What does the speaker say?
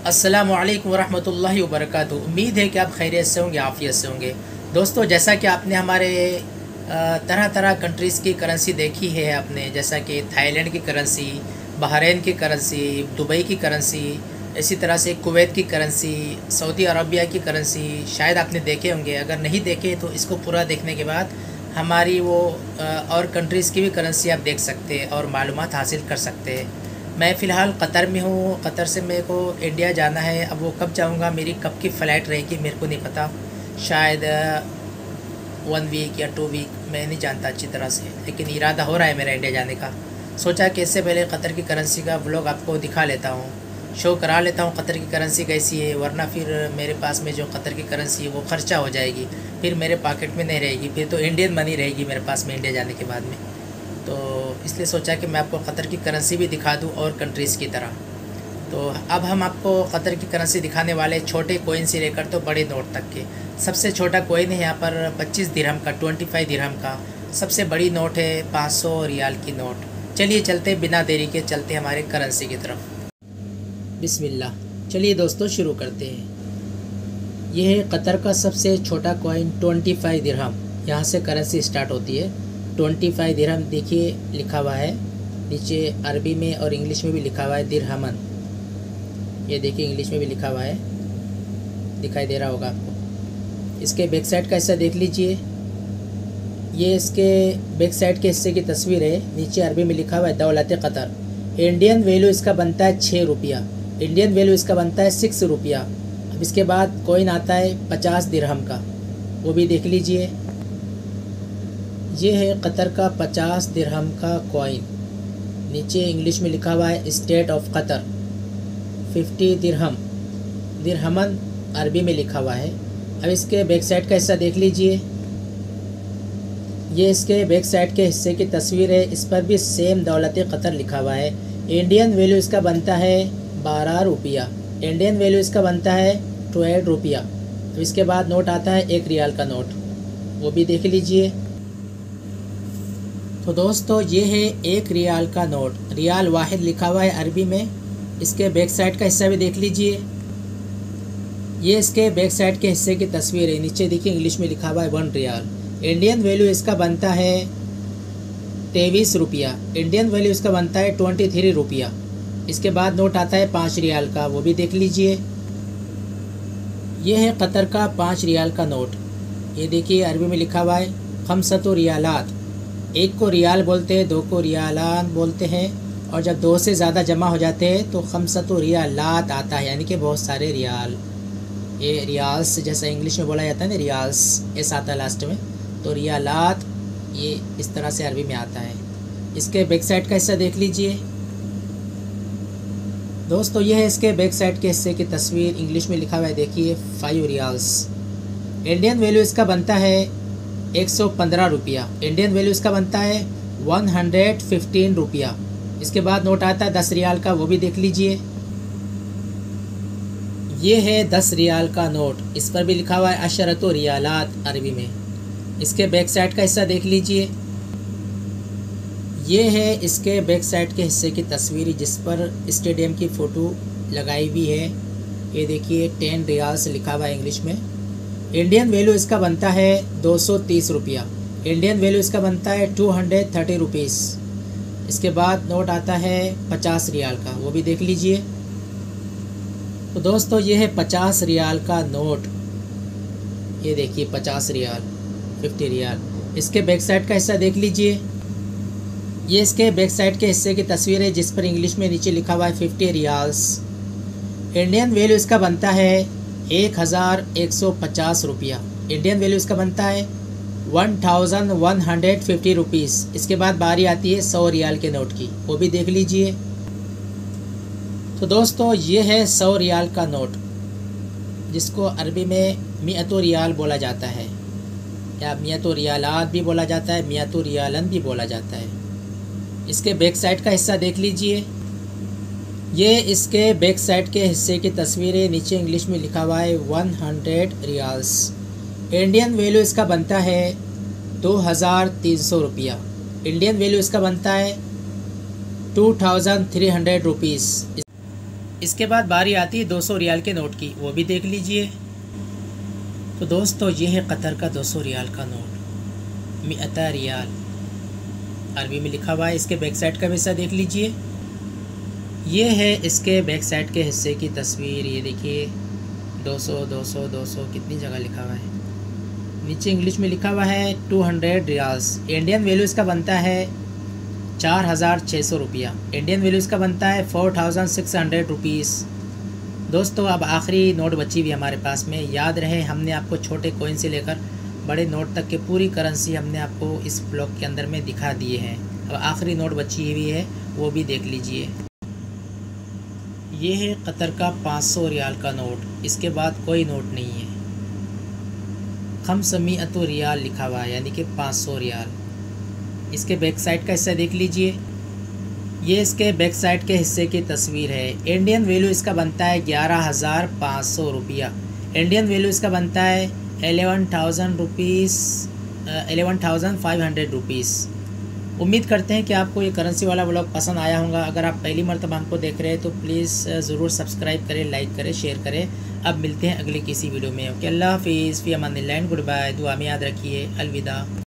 अस्सलामुअलैकुम वरहमतुल्लाहि वबरकातुहू। उम्मीद है कि आप खैरियत से होंगे, आफ़ियत से होंगे। दोस्तों, जैसा कि आपने हमारे तरह तरह कंट्रीज़ की करेंसी देखी है आपने, जैसा कि थाईलैंड की करेंसी, बहरीन की करेंसी, दुबई की करेंसी, इसी तरह से कुवैत की करेंसी, सऊदी अरबिया की करेंसी, शायद आपने देखे होंगे। अगर नहीं देखे तो इसको पूरा देखने के बाद हमारी वो और कंट्रीज़ की भी करेंसी आप देख सकते हैं और मालूमात हासिल कर सकते हैं। मैं फ़िलहाल कतर में हूँ। कतर से मेरे को इंडिया जाना है। अब वो कब जाऊँगा, मेरी कब की फ़्लाइट रहेगी मेरे को नहीं पता। शायद 1 वीक या 2 वीक, मैं नहीं जानता अच्छी तरह से, लेकिन इरादा हो रहा है मेरा इंडिया जाने का। सोचा कि इससे पहले कतर की करेंसी का व्लॉग आपको दिखा लेता हूँ, शो करा लेता हूँ कतर की करेंसी कैसी है, वरना फिर मेरे पास में जो कतर की करेंसी है वो ख़र्चा हो जाएगी, फिर मेरे पॉकेट में नहीं रहेगी, फिर तो इंडियन मनी रहेगी मेरे पास में इंडिया जाने के बाद में। तो इसलिए सोचा कि मैं आपको कतर की करेंसी भी दिखा दूं और कंट्रीज़ की तरह। तो अब हम आपको कतर की करेंसी दिखाने वाले, छोटे कोइन से लेकर तो बड़े नोट तक के। सबसे छोटा कोइन है यहाँ पर 25 दिरहम का, 25 दिरहम का। सबसे बड़ी नोट है 500 रियाल की नोट। चलिए चलते, बिना देरी के चलते हमारे करेंसी की तरफ। बिस्मिल्लाह। चलिए दोस्तों शुरू करते हैं। यह है कतर का सबसे छोटा कॉइन 25 दिरहम। यहाँ से करेंसी स्टार्ट होती है। 25 दिरहम देखिए लिखा हुआ है नीचे, अरबी में और इंग्लिश में भी लिखा हुआ है दिरहमन। ये देखिए इंग्लिश में भी लिखा हुआ है, दिखाई दे रहा होगा आपको। इसके बैक साइड का हिस्सा देख लीजिए। ये इसके बैक साइड के हिस्से की तस्वीर है। नीचे अरबी में लिखा हुआ है दौलत कतर। इंडियन वैल्यू इसका बनता है 6 रुपया। इंडियन वैल्यू इसका बनता है 6 रुपया। अब इसके बाद कॉइन आता है 50 दिरहम का, वो भी देख लीजिए। ये है कतर का 50 दिरहम का कॉइन। नीचे इंग्लिश में लिखा हुआ है स्टेट ऑफ कतर। 50 दिरहम, दिरहमन अरबी में लिखा हुआ है। अब इसके बैक साइड का हिस्सा देख लीजिए। ये इसके बैक साइड के हिस्से की तस्वीर है। इस पर भी सेम दौलत कतर लिखा हुआ है। इंडियन वैल्यू इसका बनता है 12 रुपया। इंडियन वैल्यू इसका बनता है 12 रुपया। तो इसके बाद नोट आता है 1 रियाल का नोट, वो भी देख लीजिए। तो दोस्तों ये है 1 रियाल का नोट। रियाल वाहिद लिखा हुआ है अरबी में। इसके बैक साइड का हिस्सा भी देख लीजिए। ये इसके बैक साइड के हिस्से की तस्वीर है। नीचे देखिए इंग्लिश में लिखा हुआ है 1 रियाल। इंडियन वैल्यू इसका बनता है 23 रुपया। इंडियन वैल्यू इसका बनता है 23 रुपया। इसके बाद नोट आता है 5 रियाल का, वो भी देख लीजिए। ये है कतर का 5 रियाल का नोट। ये देखिए अरबी में लिखा हुआ है खमसतु रियालात। 1 को रियाल बोलते हैं, 2 को रियालान बोलते हैं, और जब 2 से ज़्यादा जमा हो जाते हैं तो खमसतु रियालात आता है, यानी कि बहुत सारे रियाल। ये रियाल्स जैसा इंग्लिश में बोला जाता है ना, रियाल्स ऐसा आता है लास्ट में, तो रियालात ये इस तरह से अरबी में आता है। इसके बैक साइड का हिस्सा देख लीजिए। दोस्तों ये है इसके बैक साइड के हिस्से की तस्वीर। इंग्लिश में लिखा हुआ है देखिए 5 रियाल्स। इंडियन वैल्यू इसका बनता है 115 रुपया। इंडियन वैल्यू इसका बनता है 115 रुपया। इसके बाद नोट आता है 10 रियाल का, वो भी देख लीजिए। ये है 10 रियाल का नोट। इस पर भी लिखा हुआ है अशरतो रियालात अरबी में। इसके बैक साइड का हिस्सा देख लीजिए। ये है इसके बैक साइड के हिस्से की तस्वीर, जिस पर स्टेडियम की फ़ोटो लगाई हुई है। ये देखिए 10 रियाल्स लिखा हुआ है इंग्लिश में। इंडियन वैल्यू इसका बनता है 230 रुपया। इंडियन वैल्यू इसका बनता है 230 रुपीज़। इसके बाद नोट आता है 50 रियाल का, वो भी देख लीजिए। तो दोस्तों ये है 50 रियाल का नोट। ये देखिए 50 रियाल, 50 रियाल। इसके बैक साइड का हिस्सा देख लीजिए। ये इसके बैक साइड के हिस्से की तस्वीर है, जिस पर इंग्लिश में नीचे लिखा हुआ है 50 रियाल्स। इंडियन वैल्यू इसका बनता है 1150 रुपया। इंडियन वैल्यू इसका बनता है 1150 रुपीज़। इसके बाद बारी आती है 100 रियाल के नोट की, वो भी देख लीजिए। तो दोस्तों ये है 100 रियाल का नोट, जिसको अरबी में मियतो रियाल बोला जाता है, या मियतो रियालात भी बोला जाता है, मियतो रियालन भी बोला जाता है। इसके बैक साइड का हिस्सा देख लीजिए। ये इसके बैक साइड के हिस्से की तस्वीर है। नीचे इंग्लिश में लिखा हुआ है 100 रियाल्स। इंडियन वैल्यू इसका बनता है 2300 रुपया। इंडियन वैल्यू इसका बनता है 2300 रुपीज़। इसके बाद बारी आती है 200 रियाल के नोट की, वो भी देख लीजिए। तो दोस्तों ये है कतर का 200 रियाल का नोट, 100 रियाल अरबी में लिखा हुआ है। इसके बैक साइड का हिस्सा देख लीजिए। ये है इसके बैक साइड के हिस्से की तस्वीर। ये देखिए 200 200 200 कितनी जगह लिखा हुआ है। नीचे इंग्लिश में लिखा हुआ है 200 रियाल्स। इंडियन वैल्यू इसका बनता है 4,600 रुपया। इंडियन वैल्यू इसका बनता है 4,600 रुपीज़। दोस्तों अब आखिरी नोट बची हुई हमारे पास में। याद रहे हमने आपको छोटे कॉइन से लेकर बड़े नोट तक के पूरी करेंसी हमने आपको इस ब्लॉग के अंदर में दिखा दिए हैं। अब आखिरी नोट बची हुई है, वो भी देख लीजिए। ये है कतर का 500 रियाल का नोट। इसके बाद कोई नोट नहीं है। 500 रियाल लिखा हुआ है, यानी कि 500 रियाल। इसके बैक साइड का हिस्सा देख लीजिए। ये इसके बैक साइड के हिस्से की तस्वीर है। इंडियन वैल्यू इसका बनता है 11,500 रुपया। इंडियन वैल्यू इसका बनता है 11,000 रुपीज़, 11,500 रुपीज़। उम्मीद करते हैं कि आपको ये करेंसी वाला व्लॉग पसंद आया होगा। अगर आप पहली मरतबा हमको देख रहे हैं तो प्लीज़ ज़रूर सब्सक्राइब करें, लाइक करें, शेयर करें। अब मिलते हैं अगली किसी वीडियो में। ओके, अल्लाह हाफिज़, फ़ी अमानिल्लाह, गुड बाय। दुआ में याद रखिए। अलविदा।